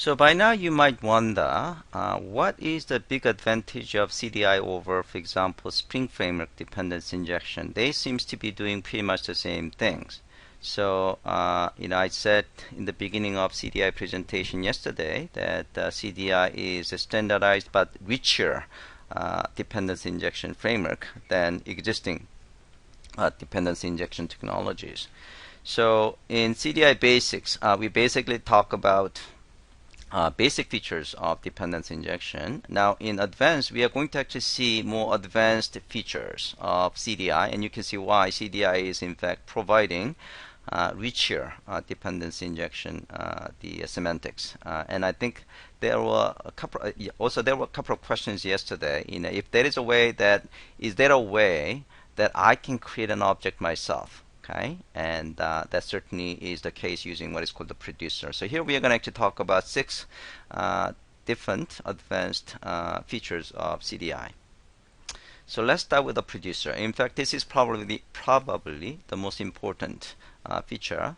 So by now you might wonder, what is the big advantage of CDI over, for example, Spring Framework dependency injection? They seems to be doing pretty much the same things. So I said in the beginning of CDI presentation yesterday that CDI is a standardized but richer dependency injection framework than existing dependency injection technologies. So in CDI basics, we basically talk about basic features of dependency injection. Now in advanced, we are going to actually see more advanced features of CDI, and you can see why CDI is in fact providing richer dependency injection, the semantics. And I think there were a couple. There were a couple of questions yesterday. If there is a way that I can create an object myself? Okay, and that certainly is the case using what is called the producer. So here we are going to actually talk about 6 different advanced features of CDI. So let's start with the producer. In fact, this is probably the most important feature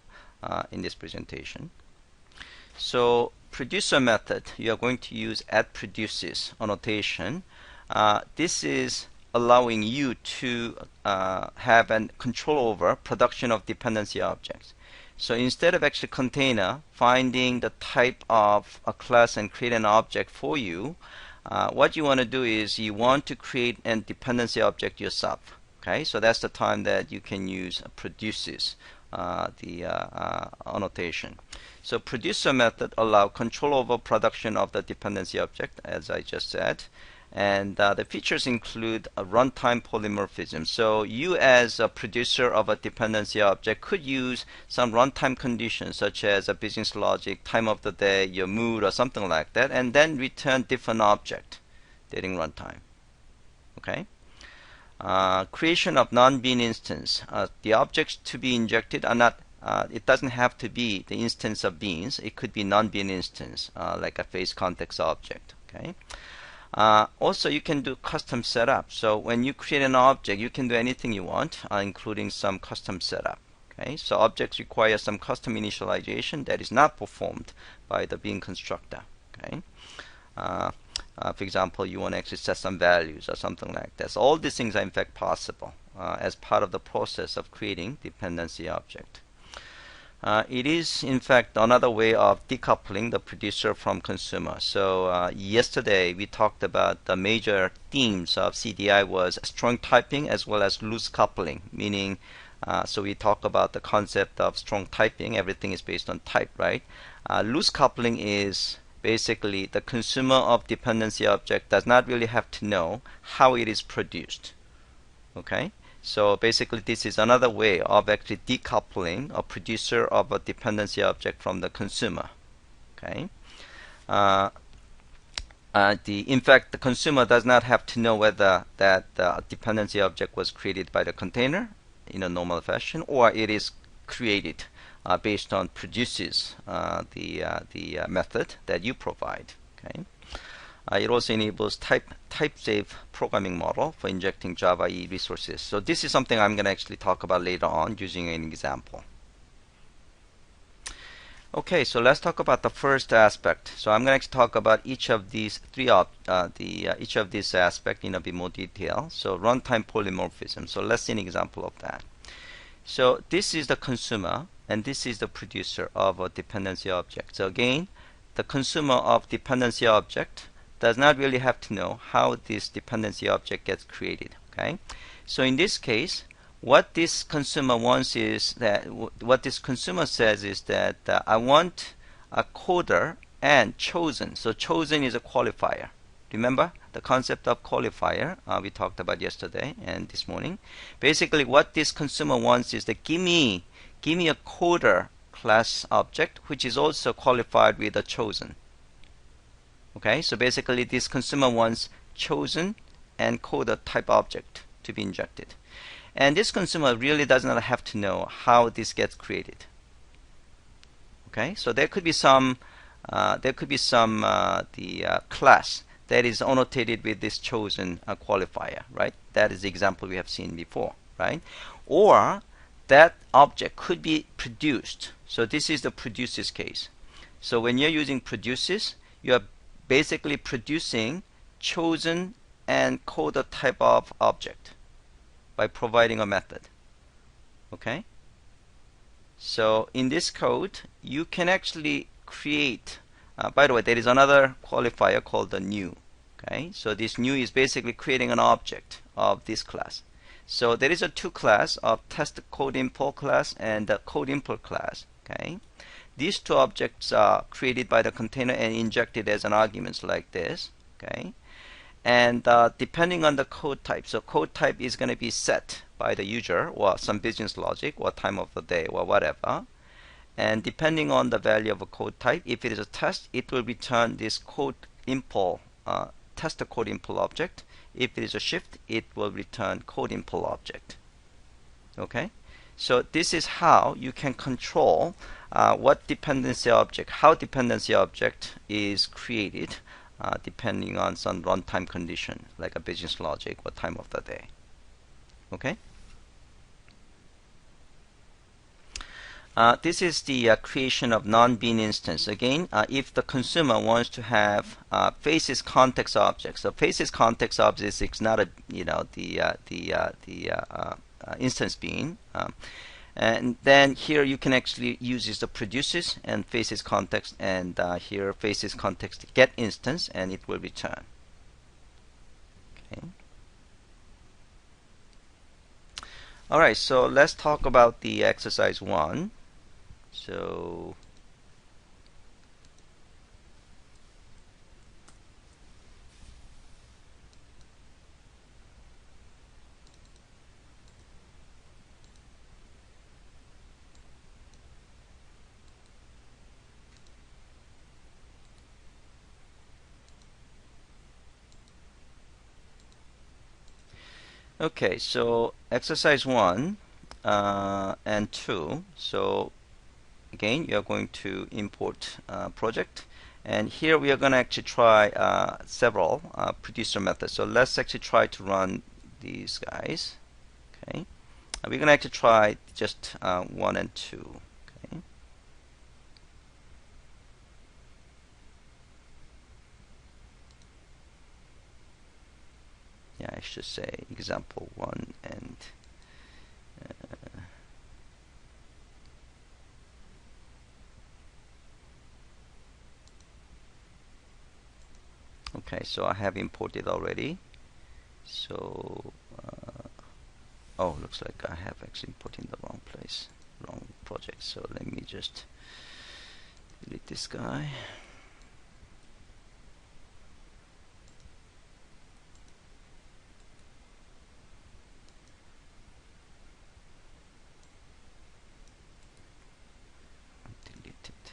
in this presentation. So producer method, you are going to use @produces annotation. This is allowing you to have an control over production of dependency objects. So instead of actually container finding the type of a class and create an object for you, what you want to do is you want to create a dependency object yourself. Okay, so that's the time that you can use produces the annotation. So producer method allow control over production of the dependency object, as I just said. And the features include a runtime polymorphism. So you as a producer of a dependency object could use some runtime conditions such as a business logic, time of the day, your mood, or something like that, and then return different object during runtime. Okay. Creation of non-bean instance. The objects to be injected are not. It doesn't have to be the instance of beans. It could be non-bean instance, like a face context object. Okay. Also, you can do custom setup. So when you create an object, you can do anything you want, including some custom setup. Okay, so objects require some custom initialization that is not performed by the bean constructor. Okay, for example, you want to actually set some values or something like that. So all these things are in fact possible as part of the process of creating dependency object. It is in fact another way of decoupling the producer from consumer. So yesterday we talked about the major themes of CDI was strong typing as well as loose coupling, meaning so we talk about the concept of strong typing. Everything is based on type, right? Loose coupling is basically the consumer of dependency object does not really have to know how it is produced. Okay? So basically this is another way of actually decoupling a producer of a dependency object from the consumer. Okay. In fact, the consumer does not have to know whether that dependency object was created by the container in a normal fashion or it is created based on produces the method that you provide. Okay. It also enables type-safe programming model for injecting Java EE resources. So this is something I'm going to actually talk about later on using an example. Okay, so let's talk about the first aspect. So I'm going to talk about each of these each of these aspects in a bit more detail. So runtime polymorphism. So let's see an example of that. So this is the consumer and this is the producer of a dependency object. So again, the consumer of dependency object does not really have to know how this dependency object gets created. Okay, so in this case, what this consumer wants is that what this consumer says is that I want a coder and chosen. So chosen is a qualifier. Remember the concept of qualifier we talked about yesterday and this morning. Basically, what this consumer wants is that give me a coder class object which is also qualified with a chosen. Okay, so basically this consumer wants chosen and coder type object to be injected. And this consumer really does not have to know how this gets created. Okay, so there could be some class that is annotated with this chosen qualifier, right? That is the example we have seen before, right? Or that object could be produced. So this is the produces case. So when you're using produces, you are basically producing chosen and coded type of object by providing a method. Okay? So in this code, you can actually create, by the way, there is another qualifier called the new. Okay? So this new is basically creating an object of this class. So there is a two class of test code import class and the code import class. Okay? These two objects are created by the container and injected as an arguments like this. Okay? And depending on the code type, so code type is going to be set by the user or some business logic or time of the day or whatever. And depending on the value of a code type, if it is a test, it will return this code import, test code import object. If it is a shift, it will return code import object. Okay? So this is how you can control what dependency object, how dependency object is created depending on some runtime condition, like a business logic or time of the day. Okay? This is the creation of non-bean instance. Again, if the consumer wants to have faces context object, so faces context object is not a instance bean, and then here you can actually use the produces and faces context, and here faces context get instance, and it will return. Okay. All right, so let's talk about the exercise 1. So okay, so exercise 1 and 2. So again, you are going to import project, and here we are going to actually try several producer methods. So let's actually try to run these guys. Okay, we're going to actually try just 1 and 2. Okay. Yeah, I should say example 1 and okay, so I have imported already. So oh, looks like I have actually imported in the wrong place, wrong project. So let me just delete this guy. Delete it.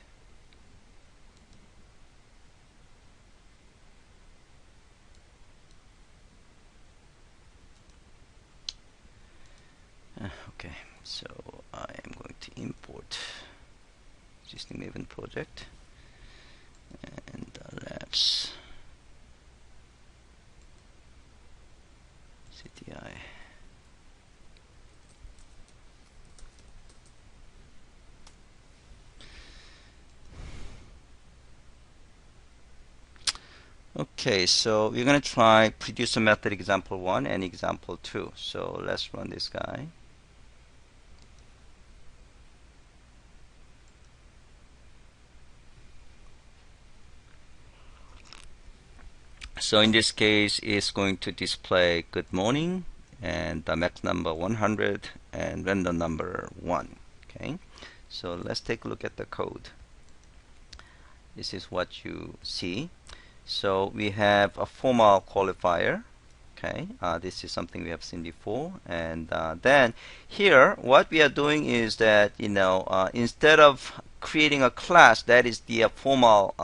Okay, so I am going to import existing event project, and let's CDI. Okay, so we're going to try producer method example 1 and example 2. So let's run this guy. So in this case, it's going to display good morning and the max number 100 and random number 1. Okay, so let's take a look at the code. This is what you see. So we have a formal qualifier. Okay, this is something we have seen before, and then here what we are doing is that instead of creating a class that is the formal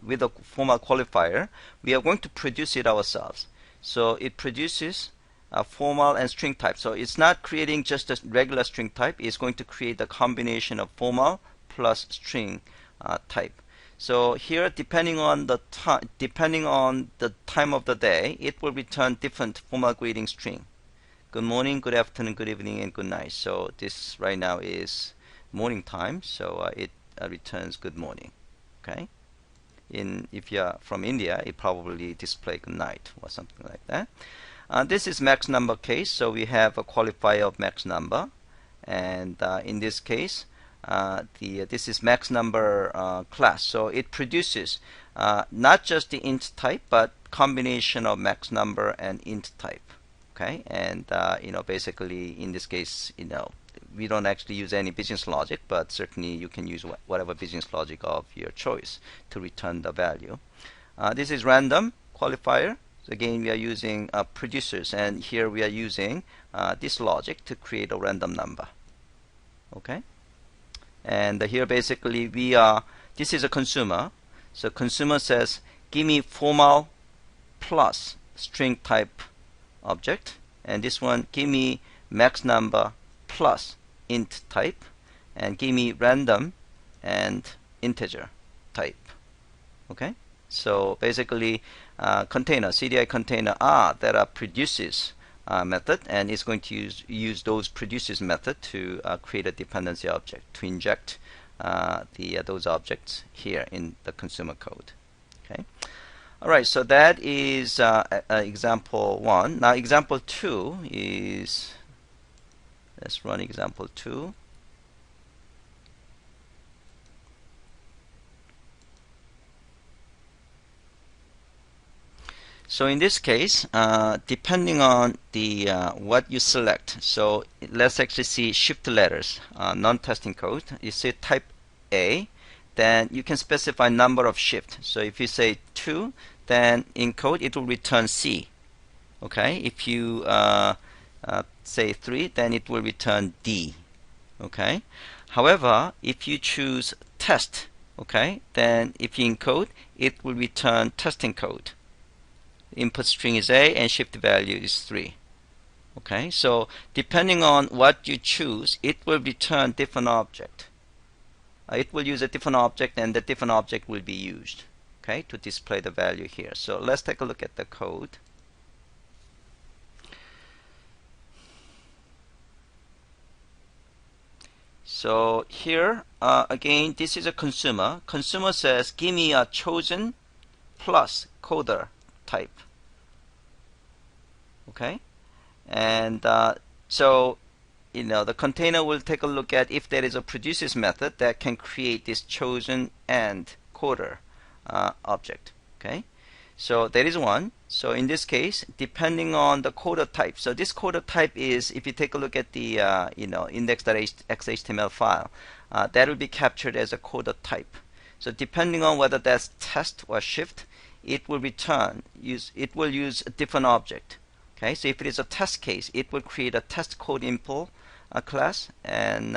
with a formal qualifier, we are going to produce it ourselves. So it produces a formal and string type. So it's not creating just a regular string type. It's going to create a combination of formal plus string type. So here, depending on the time of the day, it will return different formal greeting string. Good morning, good afternoon, good evening, and good night. So this right now is morning time. So it returns good morning. Okay. If you're from India, it probably display good night or something like that. This is max number case, so we have a qualifier of max number, and in this case, this is max number class. So it produces not just the int type, but combination of max number and int type. Okay, and basically in this case, we don't actually use any business logic, but certainly you can use whatever business logic of your choice to return the value. This is random qualifier. So again, we are using producers, and here we are using this logic to create a random number. Okay, and here basically this is a consumer. So consumer says, give me formal plus string type object, and this one, give me max number plus int type, and give me random and integer type. Okay, so basically container, CDI container that are produces method, and it's going to use those produces method to create a dependency object to inject those objects here in the consumer code. Okay. All right, so that is example 1. Now example 2 is, let's run example 2. So in this case, depending on the what you select, so let's actually see shift letters, non-testing code. You say type A, then you can specify number of shift. So if you say 2, then in code it will return C. Okay, if you say 3, then it will return D. Okay, however, if you choose test, okay, then if you encode, it will return testing code. Input string is A and shift value is 3. Okay, so depending on what you choose, it will return different object. It will use a different object, and the different object will be used, okay, to display the value here. So let's take a look at the code. So here again, this is a consumer. Consumer says, give me a chosen plus coder type. Okay, and so the container will take a look at if there is a produces method that can create this chosen and coder object. Okay, so there is one. So in this case, depending on the coder type, so this coder type is, if you take a look at the index.xhtml file, that will be captured as a coder type. So depending on whether that's test or shift, it will use a different object. Okay, so if it is a test case, it will create a test code impl class, and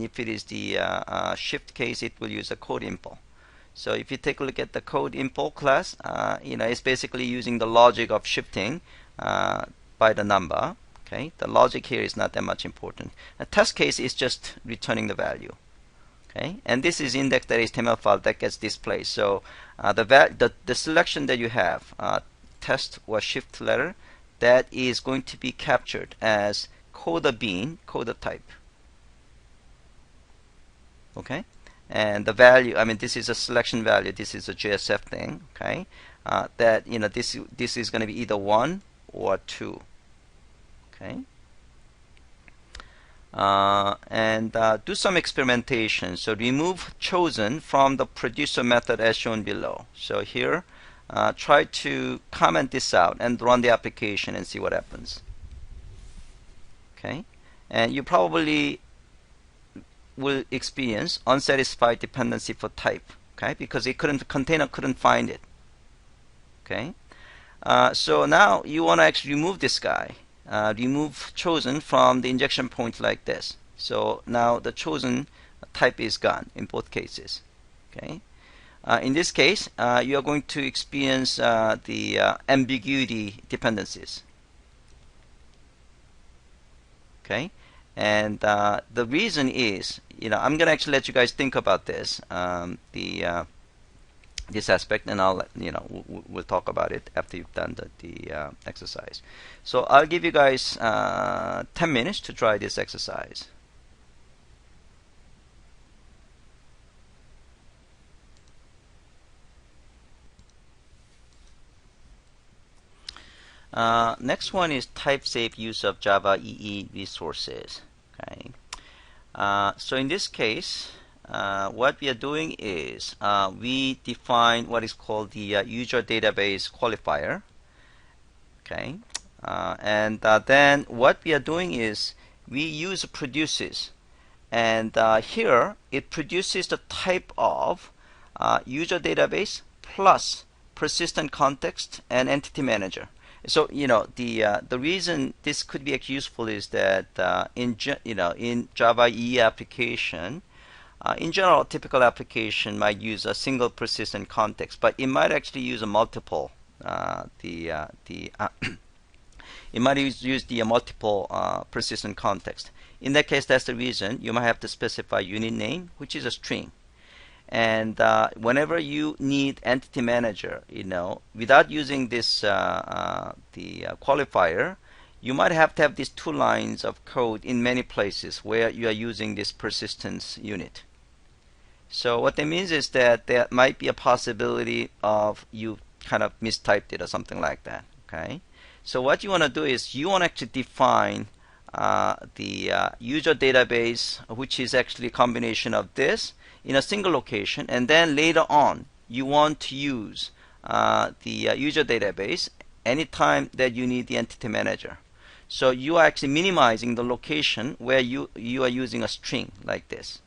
if it is the shift case, it will use a code impl. So if you take a look at the code impl class, it's basically using the logic of shifting by the number. Okay, the logic here is not that much important. A test case is just returning the value. Okay, and this is index.html file that gets displayed. So the selection that you have, test or shift letter, that is going to be captured as coder bean, coder type. Okay, and the value, this is a selection value. This is a JSF thing. Okay, that this is going to be either 1 or 2. Okay. And do some experimentation. So remove chosen from the producer method as shown below. So here, try to comment this out and run the application and see what happens. Okay, and you probably will experience unsatisfied dependency for type. Okay, because the container couldn't find it. Okay, so now you want to actually remove this guy. Remove chosen from the injection point like this. So now the chosen type is gone in both cases. Okay. In this case, you are going to experience the ambiguity dependencies. Okay, and the reason is, I'm going to actually let you guys think about this, this aspect, and we'll talk about it after you've done the exercise. So I'll give you guys 10 minutes to try this exercise. Next one is type safe use of Java EE resources. Okay. So in this case, what we are doing is we define what is called the user database qualifier. Okay. And then what we are doing is we use produces, and here it produces the type of user database plus persistent context and entity manager. So the reason this could be useful is that in Java EE application, in general, a typical application might use a single persistent context, but it might actually use a multiple it might use the multiple persistent context. In that case, that's the reason you might have to specify unit name, which is a string. And whenever you need entity manager, without using this the qualifier, you might have to have these two lines of code in many places where you are using this persistence unit. So what that means is that there might be a possibility of you kind of mistyped it or something like that. Okay. So what you want to do is you want to actually define the user database, which is actually a combination of this in a single location, and then later on you want to use the user database anytime that you need the entity manager. So you are actually minimizing the location where you are using a string like this.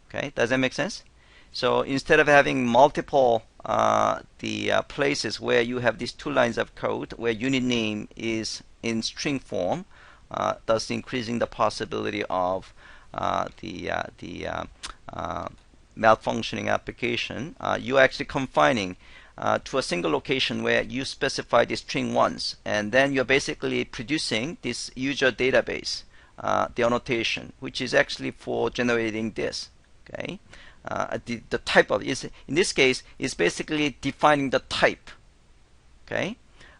Okay, does that make sense? So instead of having multiple places where you have these two lines of code where unit name is in string form, thus increasing the possibility of malfunctioning application, you're actually confining to a single location where you specify the string once, and then you're basically producing this user database, the annotation, which is actually for generating this. Okay, the type of is in this case is basically defining the type, okay,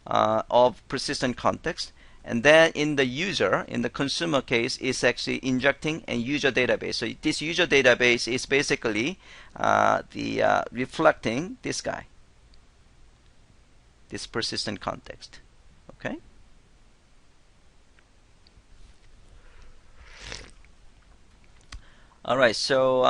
of persistent context. And then in the consumer case, is actually injecting a user database. So this user database is basically reflecting this guy, this persistent context. Okay. All right. So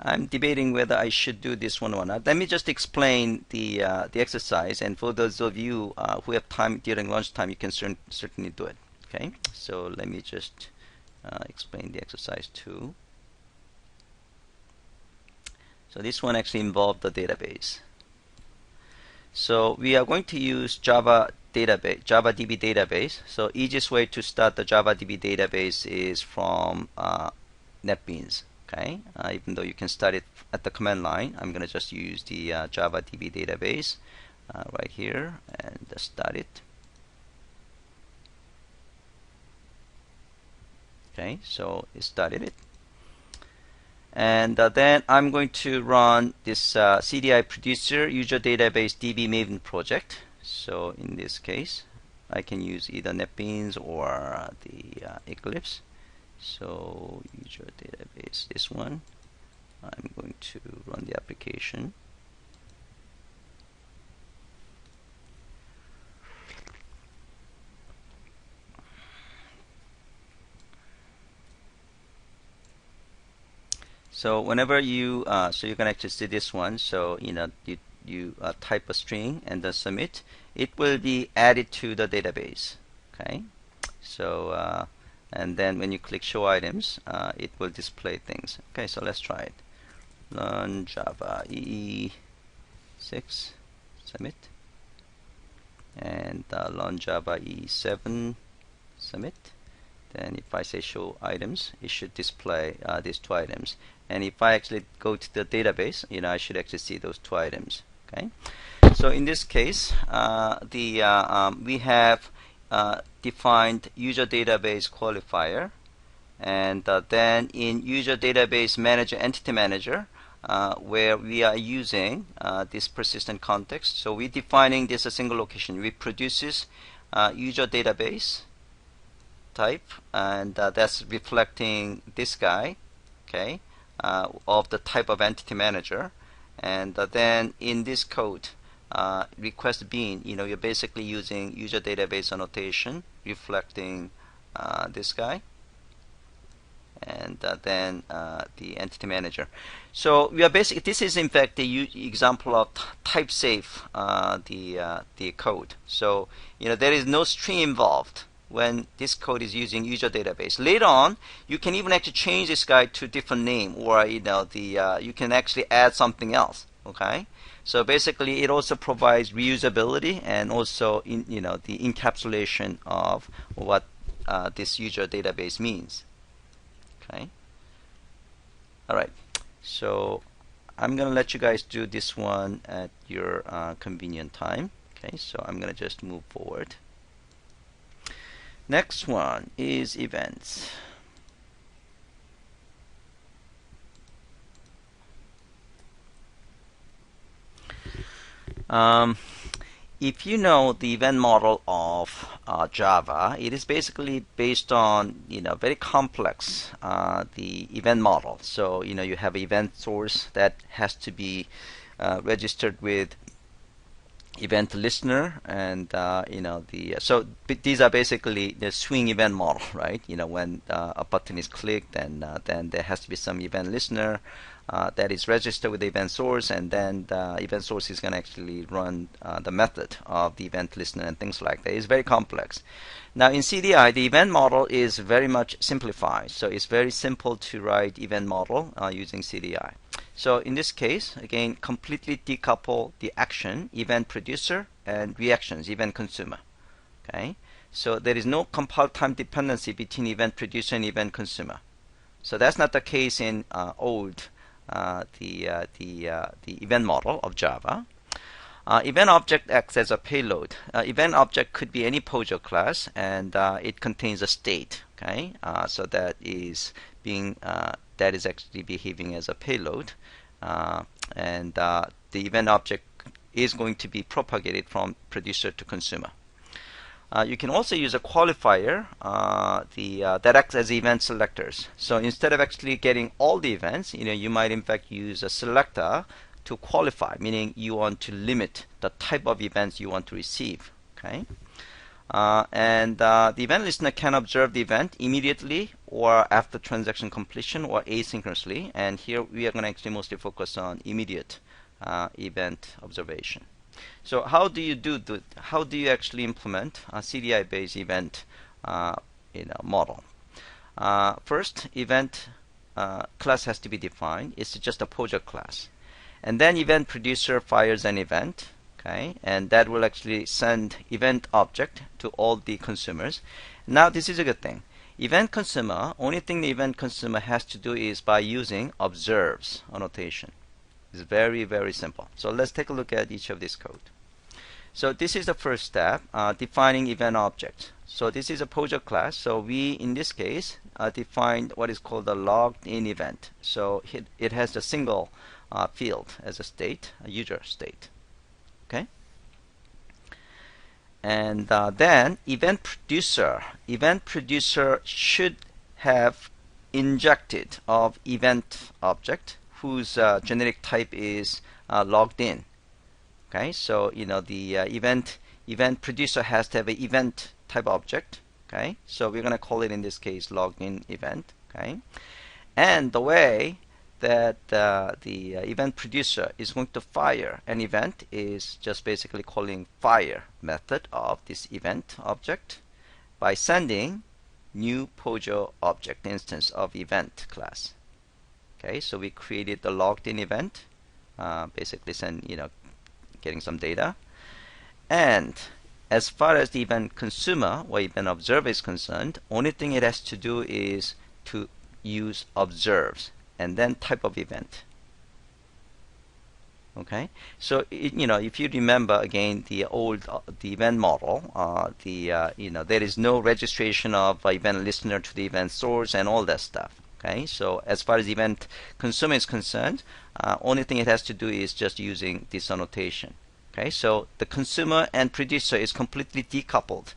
I'm debating whether I should do this one or not. Let me just explain the exercise, and for those of you who have time during lunchtime, you can certainly do it. Okay, so let me just explain the exercise too. So this one actually involved the database. So we are going to use Java DB database. So easiest way to start the Java DB database is from NetBeans. Okay, even though you can start it at the command line, I'm going to just use the Java DB database right here and start it. Okay, so it started it. And then I'm going to run this CDI producer user database DB Maven project. So in this case, I can use either NetBeans or the Eclipse. So user database, this one, I'm going to run the application. So whenever you so you can actually see this one. So you type a string and then submit, it will be added to the database. Okay, so and then when you click show items, it will display things. Okay, so let's try it. Run Java EE6, submit, and run Java EE7, submit. Then if I say show items, it should display these two items. And if I actually go to the database, I should actually see those two items. Okay, so in this case, we have defined user database qualifier, and then in user database manager entity manager, where we are using this persistent context. So we're defining this a single location. We produces user database type, and that's reflecting this guy, okay, of the type of entity manager. And then in this code, request bean, you're basically using user database annotation reflecting this guy, and then the entity manager. So we are basically, this is in fact the example of type safe the code. So there is no string involved when this code is using user database. Later on, you can even actually change this guy to a different name, or you can actually add something else. Okay, so basically it also provides reusability and also the encapsulation of what this user database means. Okay. All right. So I'm gonna let you guys do this one at your convenient time. Okay. So I'm gonna just move forward. Next one is events. If you know the event model of Java, it is basically based on very complex the event model. So you have an event source that has to be registered with event listener, and so these are basically the swing event model, right? When a button is clicked, and then there has to be some event listener that is registered with the event source, and then the event source is going to actually run the method of the event listener and things like that. It's very complex. Now in CDI, the event model is very much simplified, so it's very simple to write event model using CDI. So in this case, again, completely decouple the action, event producer, and reactions, event consumer. Okay, so there is no compile time dependency between event producer and event consumer. So that's not the case in old the event model of Java. Event object acts as a payload. Event object could be any POJO class, and it contains a state. Okay, so that is actually behaving as a payload, and the event object is going to be propagated from producer to consumer. You can also use a qualifier that acts as event selectors. So instead of actually getting all the events, you might in fact use a selector to qualify, meaning you want to limit the type of events you want to receive. Okay, and the event listener can observe the event immediately or after transaction completion or asynchronously. And here we are going to actually mostly focus on immediate event observation. So how do you actually implement a CDI-based event model? First, event class has to be defined. It's just a POJO class, and then event producer fires an event. Okay, and that will actually send event object to all the consumers. Now this is a good thing. Event consumer, only thing the event consumer has to do is by using observes annotation. It's very, very simple. So let's take a look at each of this code. So this is the first step, defining event object. So this is a POJO class. So we, in this case, defined what is called a logged in event. So it has a single field as a state, a user state. Okay. And then event producer should have injected of event object whose generic type is logged in. Okay, so the event producer has to have an event type object. Okay, so we're going to call it in this case logged in event. Okay, and the way that the event producer is going to fire an event is just basically calling fire method of this event object by sending new POJO object instance of event class. Okay, so we created the logged in event, basically getting some data. And as far as the event consumer or event observer is concerned, only thing it has to do is to use observes and then type of event. Okay, so if you remember again the old the event model, there is no registration of event listener to the event source and all that stuff. Okay, so as far as event consumer is concerned, only thing it has to do is just using this annotation. Okay, so the consumer and producer is completely decoupled.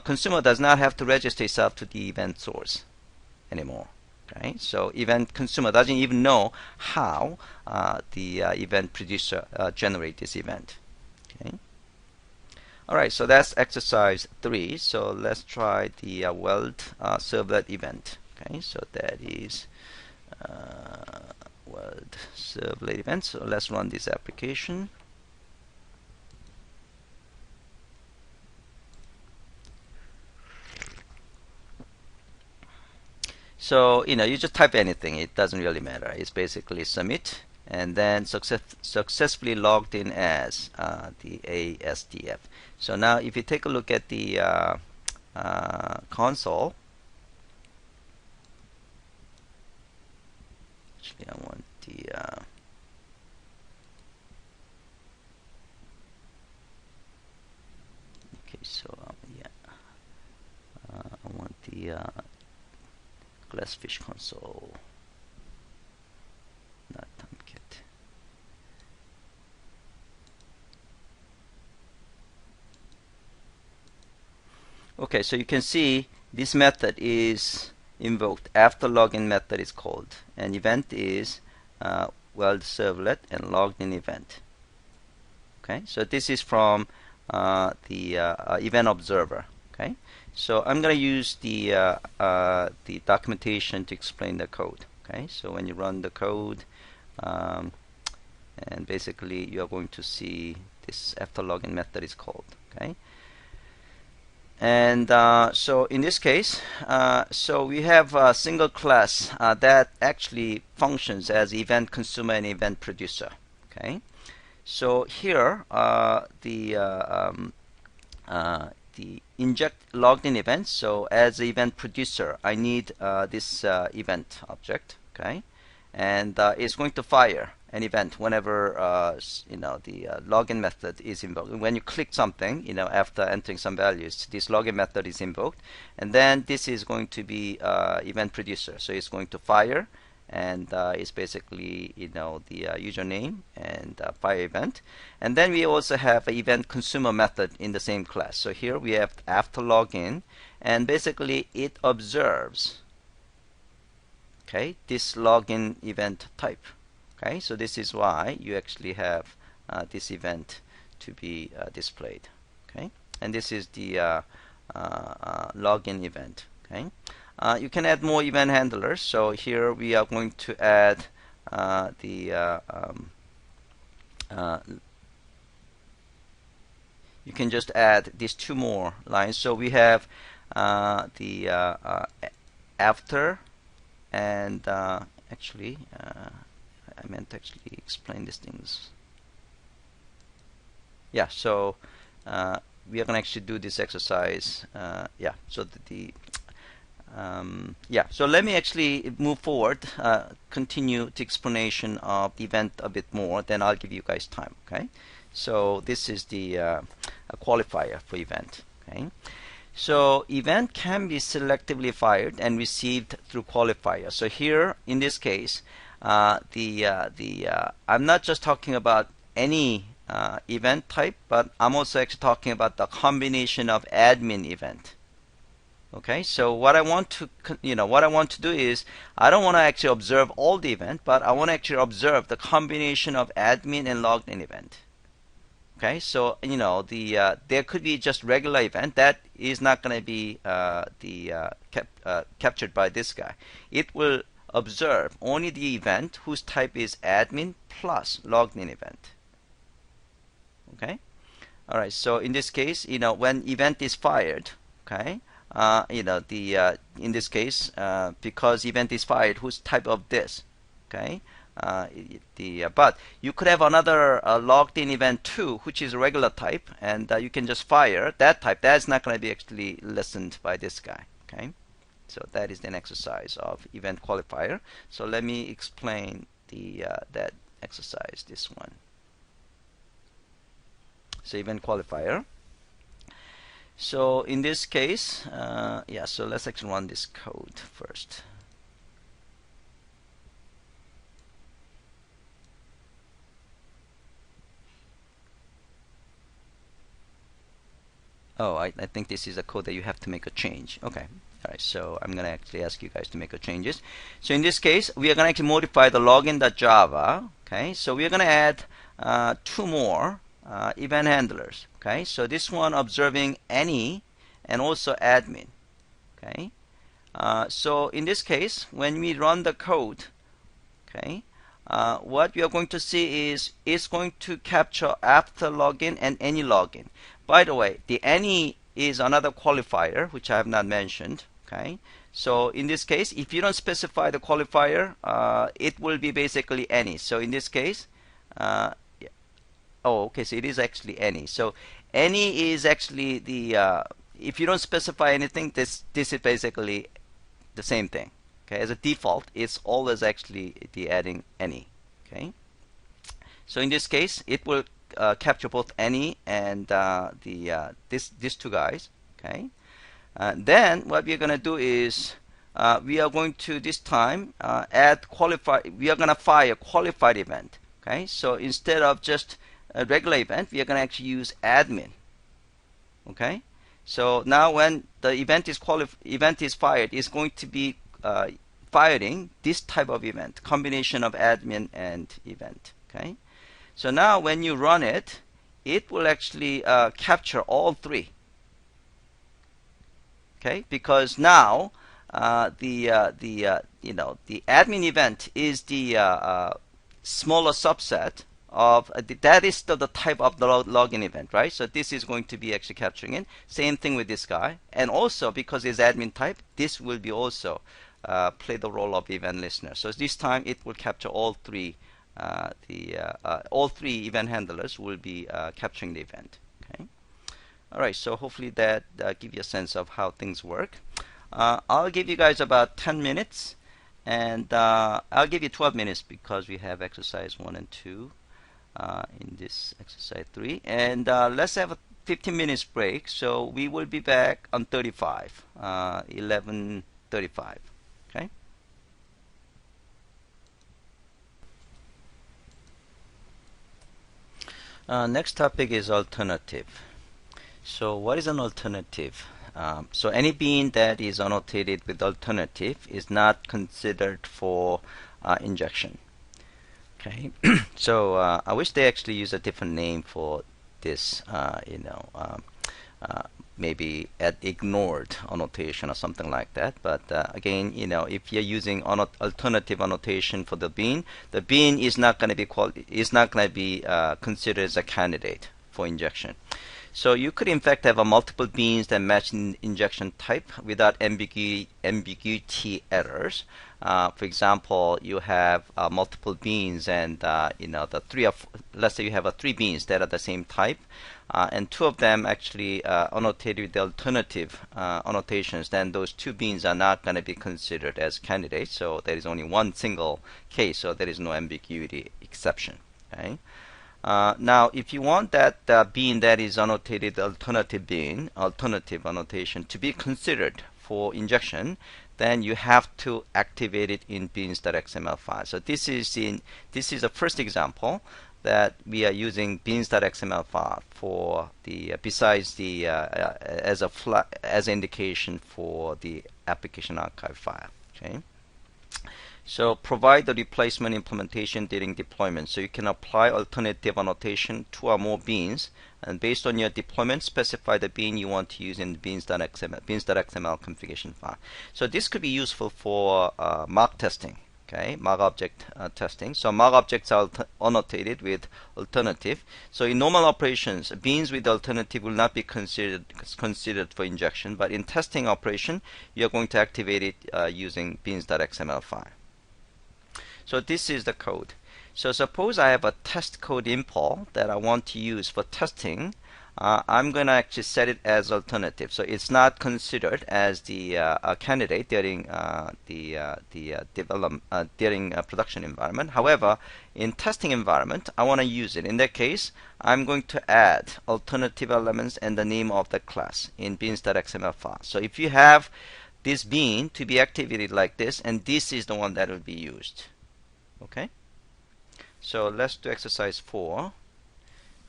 Consumer does not have to register itself to the event source anymore. Okay, so event consumer doesn't even know how the event producer generate this event. Okay. All right, so that's exercise 3. So let's try the weld servlet event. Okay, so that is weld servlet event. So let's run this application. So you just type anything, it doesn't really matter. It's basically submit, and then successfully logged in as the ASDF. So now if you take a look at the console, actually I want the okay, so yeah, I want the Glassfish console, not Tomcat. Okay, so you can see this method is invoked after login method is called, and event is weld servlet and logged in event. Okay, so this is from the event observer. Okay, so I'm going to use the documentation to explain the code. Okay, so when you run the code, and basically you are going to see this after login method is called. Okay, and so in this case, so we have a single class that actually functions as event consumer and event producer. Okay, so here the inject logged in event. So as the event producer, I need this event object. Okay, and it's going to fire an event whenever the login method is invoked. When you click something, after entering some values, this login method is invoked, and then this is going to be event producer. So it's going to fire, and it's basically the username and fire event. And then we also have an event consumer method in the same class. So here we have after login, and basically it observes this login event type. Okay, so this is why you actually have this event to be displayed. Okay, and this is the login event. Okay, you can add more event handlers. So here we are going to add you can just add these 2 more lines. So we have the after, and actually I meant to actually explain these things. Yeah, so we are going to actually do this exercise. Yeah, so so let me actually move forward, continue the explanation of the event a bit more, then I'll give you guys time. Okay, so this is the qualifier for event. Okay, so event can be selectively fired and received through qualifier. So here in this case, I'm not just talking about any event type, but I'm also actually talking about the combination of admin event. Okay, so what I want to do is, I don't want to actually observe all the event, but I want to actually observe the combination of admin and logged in event. Okay, so there could be just regular event that is not going to be captured by this guy. It will observe only the event whose type is admin plus logged in event. Okay, all right. So in this case, when event is fired, okay, in this case, because event is fired, whose type of this, okay. But you could have another logged in event too, which is a regular type, and you can just fire that type. That's not going to be actually listened by this guy. Okay, so that is an exercise of event qualifier. So let me explain that exercise, this one. So event qualifier. So in this case, yeah. So let's actually run this code first. Oh, I think this is a code that you have to make a change. Okay. All right. So I'm going to actually ask you guys to make a changes. So in this case, we are going to actually modify the login.java. Okay. So we are going to add 2 more event handlers. Okay, so this one observing any and also admin. Okay, so in this case, when we run the code, okay, what we are going to see is it's going to capture after login and any login. By the way, the any is another qualifier which I have not mentioned. Okay, so in this case, if you don't specify the qualifier, it will be basically any. So in this case, oh, okay, so it is actually any. So any is actually the if you don't specify anything, this is basically the same thing. Okay, as a default, it's always actually the adding any. Okay, so in this case, it will capture both any and these two guys. Okay, then what we're gonna do is we are going to this time add qualified. We are gonna fire qualified event. Okay, so instead of just a regular event, we are gonna actually use admin. Okay, so now when the event is fired, it's going to be firing this type of event, combination of admin and event. Okay, so now when you run it, it will actually capture all three. Okay, because now the admin event is the smaller subset of that is the type of the login event, right? So this is going to be actually capturing it. Same thing with this guy, and also because it's admin type, this will be also play the role of event listener. So this time it will capture all three. All three event handlers will be capturing the event. Okay. All right. So hopefully that give you a sense of how things work. I'll give you guys about 10 minutes, and I'll give you 12 minutes because we have exercise 1 and 2 in this exercise 3, and let's have a 15 minutes break. So we will be back on 11:35. Okay. Next topic is alternative. So what is an alternative? So any bean that is annotated with alternative is not considered for injection. Okay, so I wish they actually use a different name for this. Maybe ignored annotation or something like that. But again, if you're using alternative annotation for the bean is not going to be considered as a candidate for injection. So you could in fact have multiple beans that match injection type without ambiguity errors. For example, you have multiple beans, and let's say you have 3 beans that are the same type, and 2 of them actually annotated with the alternative annotations. Then those 2 beans are not going to be considered as candidates. So there is only one single case, so there is no ambiguity exception. Okay. Now, if you want that bean that is annotated alternative annotation to be considered for injection, then you have to activate it in beans.xml5. So this is the first example that we are using beans.xml5 for the besides the as indication for the application archive file. Okay. So provide the replacement implementation during deployment. So you can apply alternative annotation 2 or more beans, and based on your deployment, specify the bean you want to use in the beans.xml configuration file. So this could be useful for mock testing. Okay, mock object testing. So mock objects are annotated with alternative. So in normal operations, beans with alternative will not be considered for injection, but in testing operation, you're going to activate it using beans.xml file. So this is the code. So suppose I have a test code import that I want to use for testing. I'm going to actually set it as alternative. So it's not considered as the candidate during during production environment. However, in testing environment, I want to use it. In that case, I'm going to add alternative elements and the name of the class in beans.xml file. So if you have this bean to be activated like this, and this is the one that will be used. Okay, so let's do exercise 4.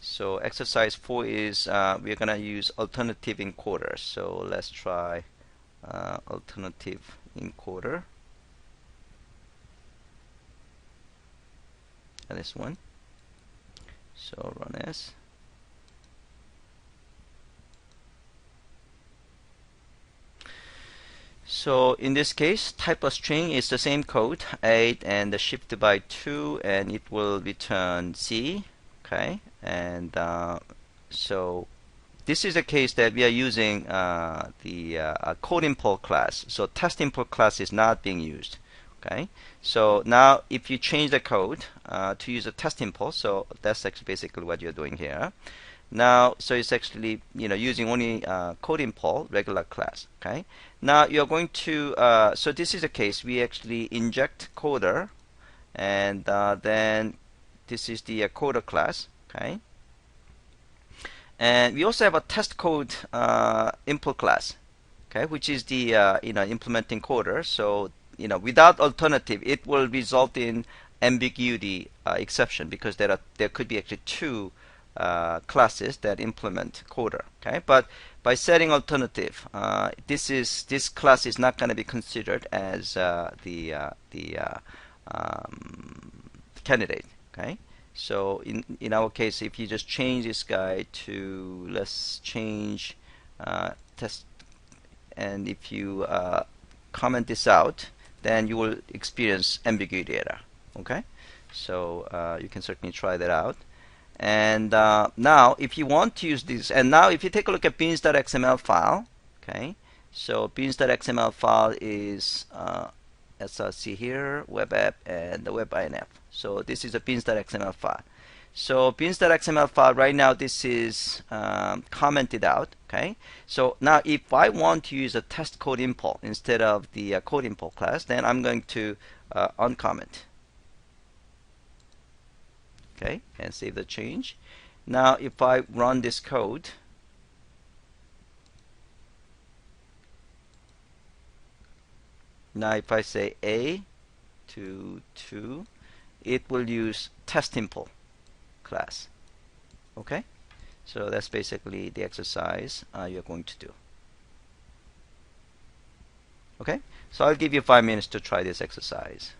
So exercise 4 is we're gonna use alternative encoder. So let's try alternative encoder. And this one. So run as. So in this case, type of string is the same code, 8 and the shift by 2, and it will return C. Okay, and so this is a case that we are using the code import class. So test import class is not being used. Okay, so now if you change the code to use a test import, so that's actually basically what you're doing here. Now, so it's actually using only code import regular class. Okay, now you're going to so this is a case we actually inject coder, and then this is the coder class. Okay, and we also have a test code import class. Okay, which is the implementing coder. So without alternative, it will result in ambiguity exception, because there could be actually two classes that implement coder. Okay, but by setting alternative, this class is not going to be considered as the candidate. Okay, so in our case, if you just change this guy to, let's change test, and if you comment this out, then you will experience ambiguity error. Okay, so you can certainly try that out. And now if you want to use this, and now if you take a look at beans.xml file, okay, so beans.xml file is src here, web app, and the web inf. So this is a beans.xml file. So beans.xml file right now, this is commented out. Okay, so now if I want to use a test code import instead of the code import class, then I'm going to uncomment. Okay, and save the change. Now if I run this code, now if I say A to 2, it will use test import class. Okay, so that's basically the exercise you're going to do. Okay, so I'll give you 5 minutes to try this exercise.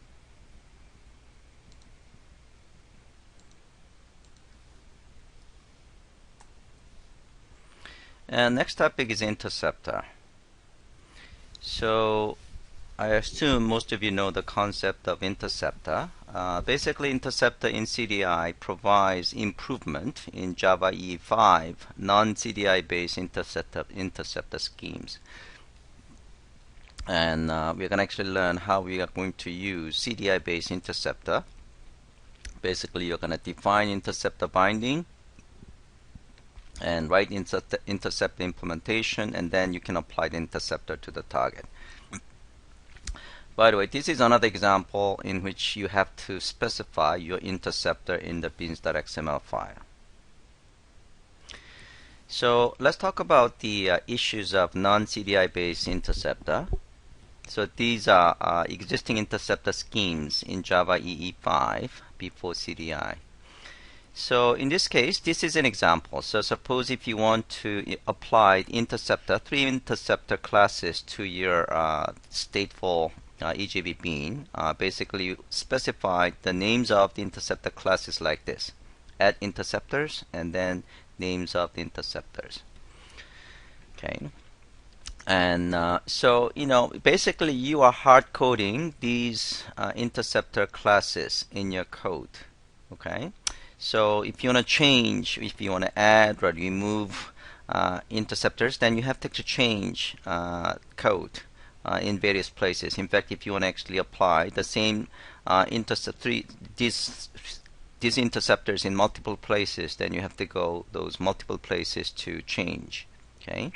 And next topic is interceptor. So I assume most of you know the concept of interceptor. Basically, interceptor in CDI provides improvement in Java EE5 non-CDI based interceptor schemes. And we're going to actually learn how we are going to use CDI based interceptor. Basically, you're going to define interceptor binding and write interceptor implementation, and then you can apply the interceptor to the target. By the way, this is another example in which you have to specify your interceptor in the beans.xml file. So let's talk about the issues of non-CDI based interceptor. So these are existing interceptor schemes in Java EE5 before CDI. So in this case, this is an example. So suppose if you want to apply interceptor, 3 interceptor classes to your stateful EJB bean, basically you specify the names of the interceptor classes like this: add interceptors, and then names of the interceptors. Okay, and so basically you are hard coding these interceptor classes in your code. Okay. So if you want to change, if you want to add or remove interceptors, then you have to change code in various places. In fact, if you want to actually apply the same these interceptors in multiple places, then you have to go those multiple places to change. Okay.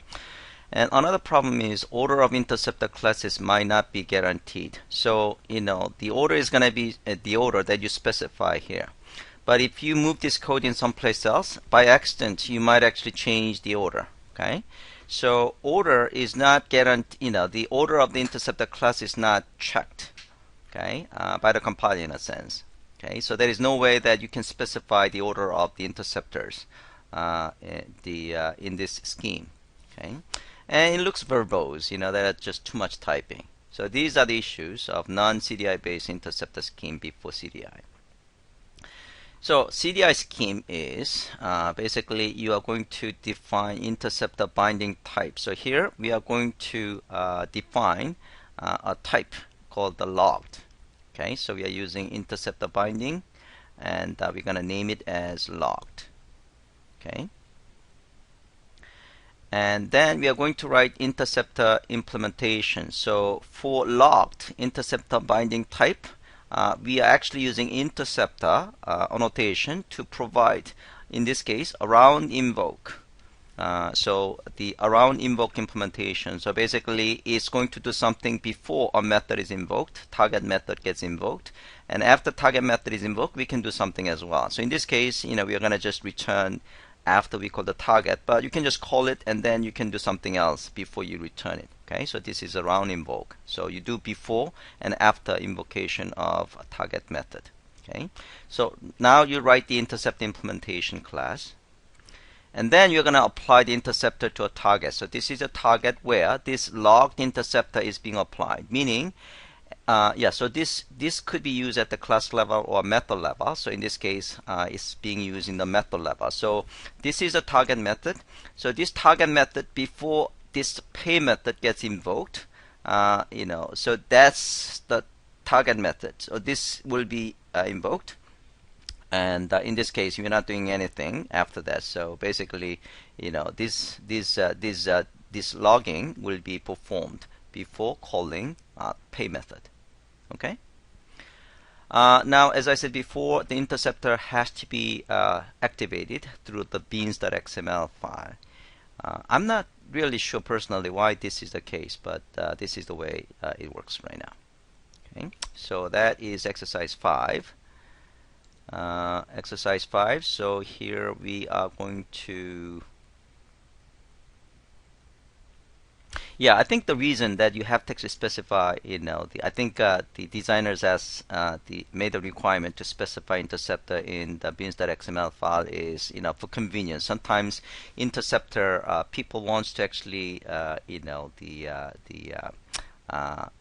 And another problem is order of interceptor classes might not be guaranteed. So the order is going to be the order that you specify here. But if you move this code in someplace else, by accident, you might actually change the order. Okay, so order is not guaranteed. The order of the interceptor class is not checked. Okay, by the compiler in a sense. Okay, so there is no way that you can specify the order of the interceptors in this scheme. Okay, and it looks verbose. That's just too much typing. So these are the issues of non-CDI based interceptor scheme before CDI. So CDI scheme is basically you are going to define interceptor binding type. So here we are going to define a type called the logged. Okay, so we are using interceptor binding, and we're going to name it as logged. Okay, and then we are going to write interceptor implementation. So for logged interceptor binding type, we are actually using interceptor annotation to provide, in this case, around invoke. So the around invoke implementation. So basically, it's going to do something before a method is invoked. Target method gets invoked, and after target method is invoked, we can do something as well. So in this case, we are going to just return after we call the target, but you can just call it and then you can do something else before you return it. Okay, so this is around invoke. So you do before and after invocation of a target method. Okay, so now you write the intercept implementation class, and then you're going to apply the interceptor to a target. So this is a target where this logged interceptor is being applied, meaning so this could be used at the class level or method level. So in this case, it's being used in the method level. So this is a target method. So this target method, before this pay method gets invoked, so that's the target method. So this will be invoked, and in this case, we're not doing anything after that. So basically, this logging will be performed before calling pay method. Okay. Now, as I said before, the interceptor has to be activated through the beans.xml file. I'm not really sure personally why this is the case, but this is the way it works right now. Okay. So that is exercise 5. Exercise 5. So here we are going to. Yeah, I think the reason that you have to actually specify, I think the designers made the requirement to specify interceptor in the beans.xml file is, for convenience. Sometimes interceptor people wants to actually,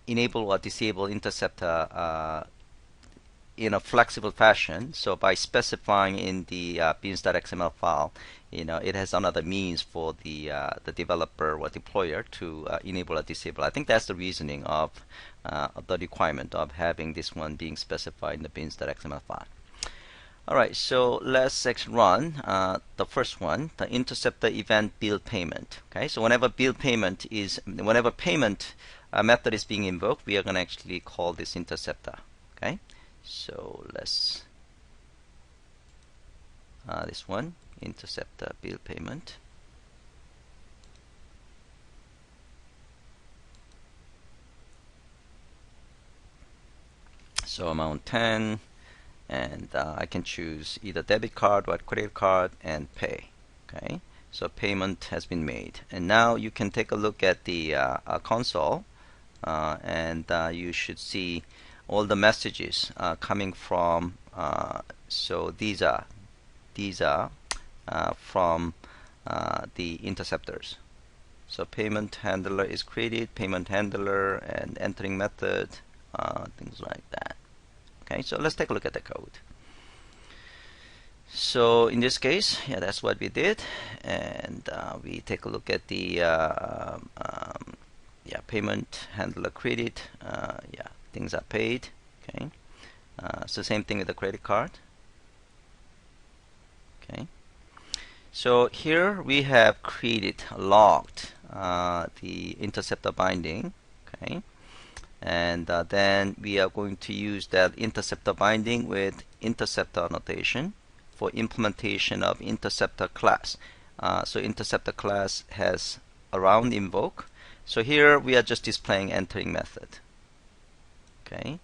enable or disable interceptor in a flexible fashion. So by specifying in the beans.xml file, it has another means for the developer or deployer to enable or disable. I think that's the reasoning of the requirement of having this one being specified in the beans.xml file. All right, so let's actually run the first one, the interceptor event bill payment. Okay, so whenever payment method is being invoked, we are going to actually call this interceptor. Okay. So let's this one, interceptor bill payment. So amount 10, and I can choose either debit card or credit card and pay. Okay, so payment has been made, and now you can take a look at the console, and you should see all the messages coming from. So these are from the interceptors. So payment handler is created, payment handler, and entering method, things like that. Okay, so let's take a look at the code. So in this case, yeah, that's what we did, and we take a look at the payment handler created. Things are paid. Okay, so same thing with the credit card. Okay, so here we have created, logged the interceptor binding. Okay, and then we are going to use that interceptor binding with interceptor annotation for implementation of interceptor class. So interceptor class has around invoke. So here we are just displaying entering method. Okay,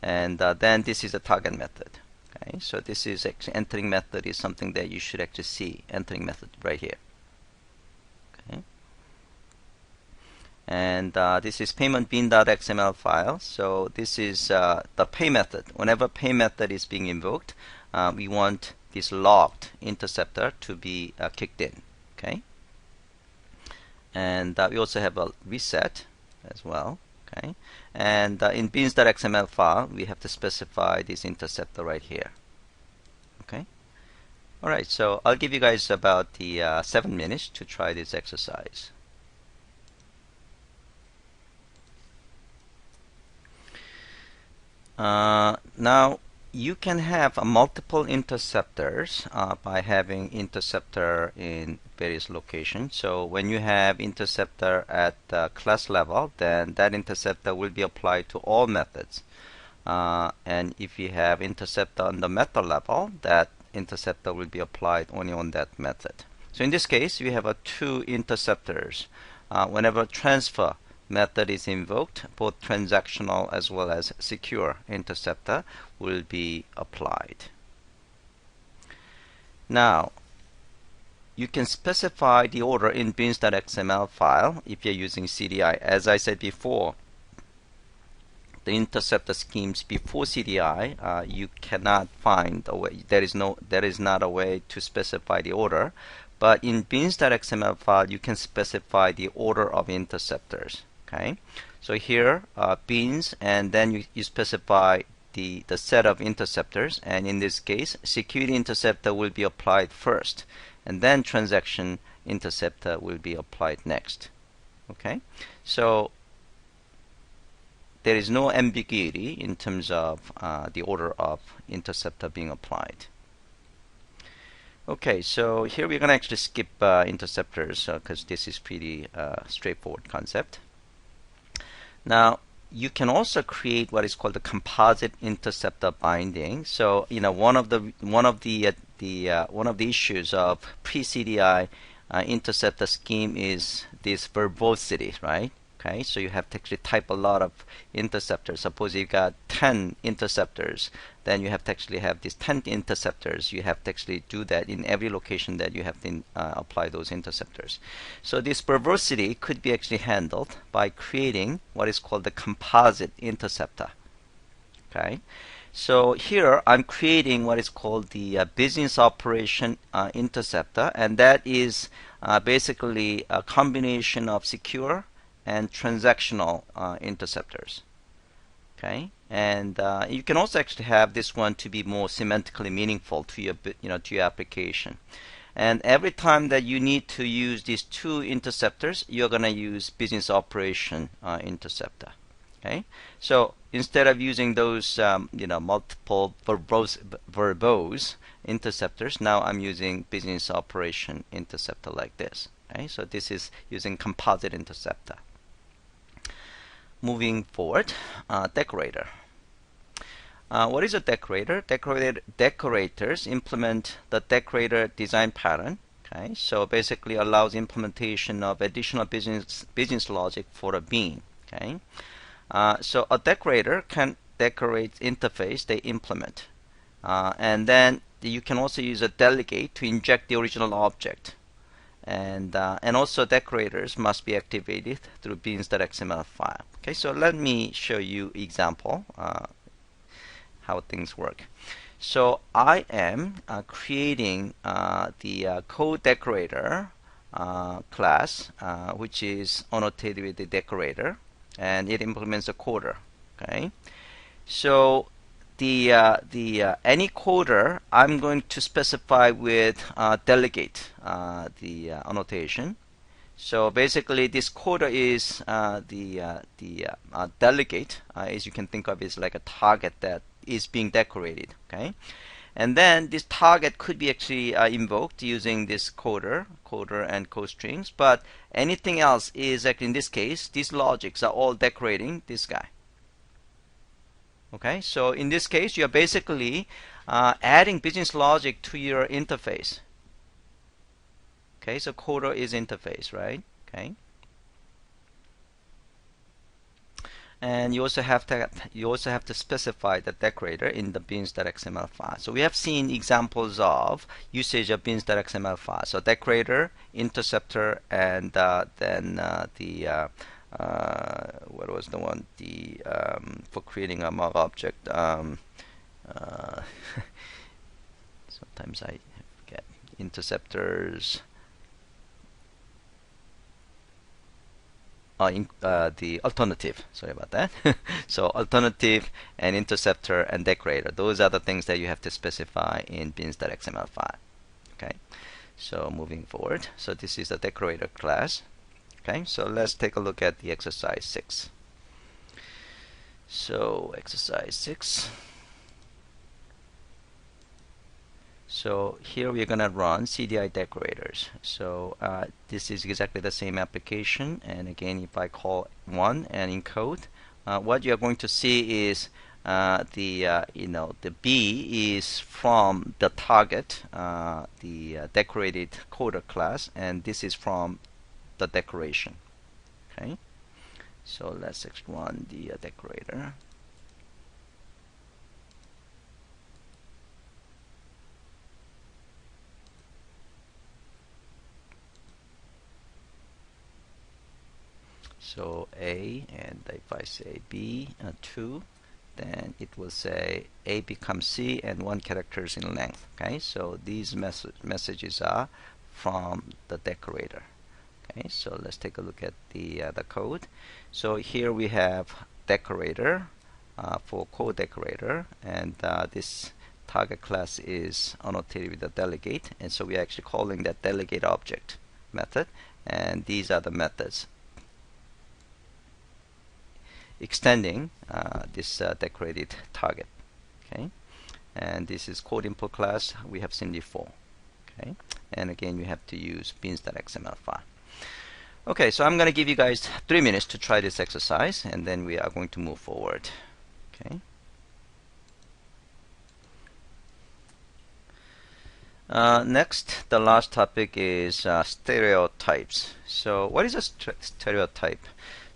and then this is a target method. Okay, so this is actually entering method is something that you should actually see, entering method right here. Okay, and this is payment bean.xml file. So this is the pay method. Whenever pay method is being invoked, we want this logged interceptor to be kicked in. Okay, and we also have a reset as well. Okay, and in beans.xml file, we have to specify this interceptor right here. Okay, all right. So I'll give you guys about the 7 minutes to try this exercise. Now you can have multiple interceptors by having interceptor in various locations. So when you have interceptor at the class level, then that interceptor will be applied to all methods. And if you have interceptor on the method level, that interceptor will be applied only on that method. So in this case, we have two interceptors. Whenever transfer method is invoked, both transactional as well as secure interceptor will be applied. Now, you can specify the order in beans.xml file if you're using CDI. As I said before, the interceptor schemes before CDI, you cannot find a way. There is not a way to specify the order. But in beans.xml file, you can specify the order of interceptors. Okay, so here beans, and then you specify the set of interceptors, and in this case, security interceptor will be applied first, and then transaction interceptor will be applied next. Okay, so there is no ambiguity in terms of the order of interceptor being applied. Okay, so here we're going to actually skip interceptors because this is pretty straightforward concept. Now, you can also create what is called the composite interceptor binding. So, one of the issues of pre-CDI interceptor scheme is this verbosity, right? Okay, so you have to actually type a lot of interceptors. Suppose you got 10 interceptors, then you have to actually have these 10 interceptors. You have to actually do that in every location that you have to apply those interceptors. So this verbosity could be actually handled by creating what is called the composite interceptor. Okay, so here I'm creating what is called the business operation interceptor, and that is basically a combination of secure and transactional interceptors. Okay, and you can also actually have this one to be more semantically meaningful to your to your application. And every time that you need to use these two interceptors, you're going to use business operation interceptor. Okay, so instead of using those multiple verbose interceptors, now I'm using business operation interceptor like this. Okay, so this is using composite interceptor. Moving forward, decorator. What is a decorator? Decorators implement the decorator design pattern. Okay, so basically allows implementation of additional business logic for a bean. Okay, so a decorator can decorate interface they implement, and then you can also use a delegate to inject the original object. And also decorators must be activated through beans.xml file. Okay, so let me show you example how things work. So I am creating the code decorator class, which is annotated with the decorator, and it implements a coder. Okay, so any coder I'm going to specify with delegate the annotation. So basically this coder is the delegate, as you can think of, is like a target that is being decorated. Okay, and then this target could be actually invoked using this coder and code strings, but anything else is actually, in this case, these logics are all decorating this guy. Okay, so in this case, you're basically adding business logic to your interface. Okay, so coder is interface, right? Okay, and you also have to specify the decorator in the beans.xml file. So we have seen examples of usage of beans.xml file. So decorator, interceptor, and then what was the one? For creating a mock object. Sometimes I forget. Interceptors. The alternative. Sorry about that. So alternative and interceptor and decorator. Those are the things that you have to specify in beans.xml file. Okay. So moving forward. So this is the decorator class. Okay, so let's take a look at the exercise 6. So exercise 6. So here we're gonna run CDI decorators. So this is exactly the same application, and again, if I call 1 and encode, what you're going to see is the B is from the target, the decorated coder class, and this is from the decoration. Okay, so let's run the decorator. So A, and if I say B 2, then it will say A becomes C and 1 characters in length. Okay, so these messages are from the decorator. Okay, so let's take a look at the code. So here we have decorator for code decorator, and this target class is annotated with a delegate, and so we're actually calling that delegate object method, and these are the methods extending this decorated target. Okay, and this is code input class we have seen before. Okay, and again you have to use beans.xml5. Okay, so I'm going to give you guys 3 minutes to try this exercise, and then we are going to move forward. Okay. Next, the last topic is stereotypes. So what is a stereotype?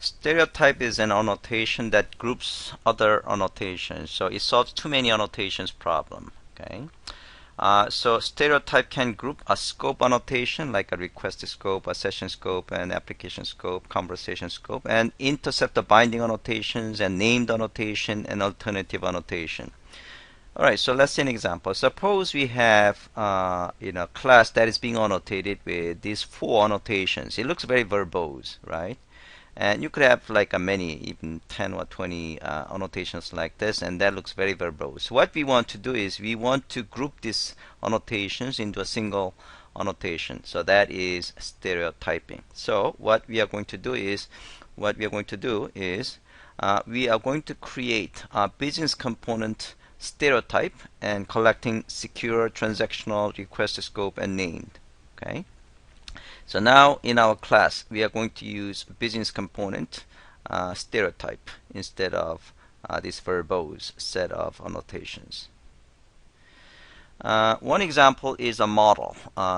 Stereotype is an annotation that groups other annotations. So it solves too many annotations problem. Okay. So stereotype can group a scope annotation like a request scope, a session scope, an application scope, conversation scope, and intercept the binding annotations and named annotation and alternative annotation. Alright, so let's see an example. Suppose we have class that is being annotated with these 4 annotations. It looks very verbose, right? And you could have like many, even 10 or 20 annotations like this, and that looks very verbose. What we want to do is we want to group these annotations into a single annotation. So that is stereotyping. So what we are going to do is we are going to create a business component stereotype and collecting secure transactional request scope and named. Okay. So now in our class we are going to use business component stereotype instead of this verbose set of annotations. One example is a model.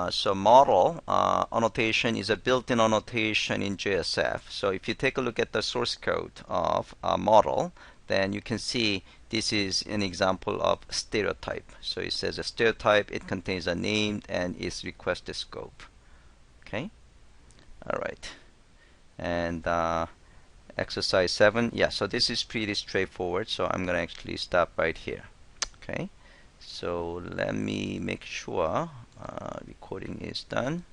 So model annotation is a built-in annotation in JSF. So if you take a look at the source code of a model, then you can see this is an example of stereotype. So it says a stereotype, it contains a named and its requested scope. Okay, all right, and exercise 7. Yeah, so this is pretty straightforward, so I'm gonna actually stop right here. Okay, so let me make sure recording is done.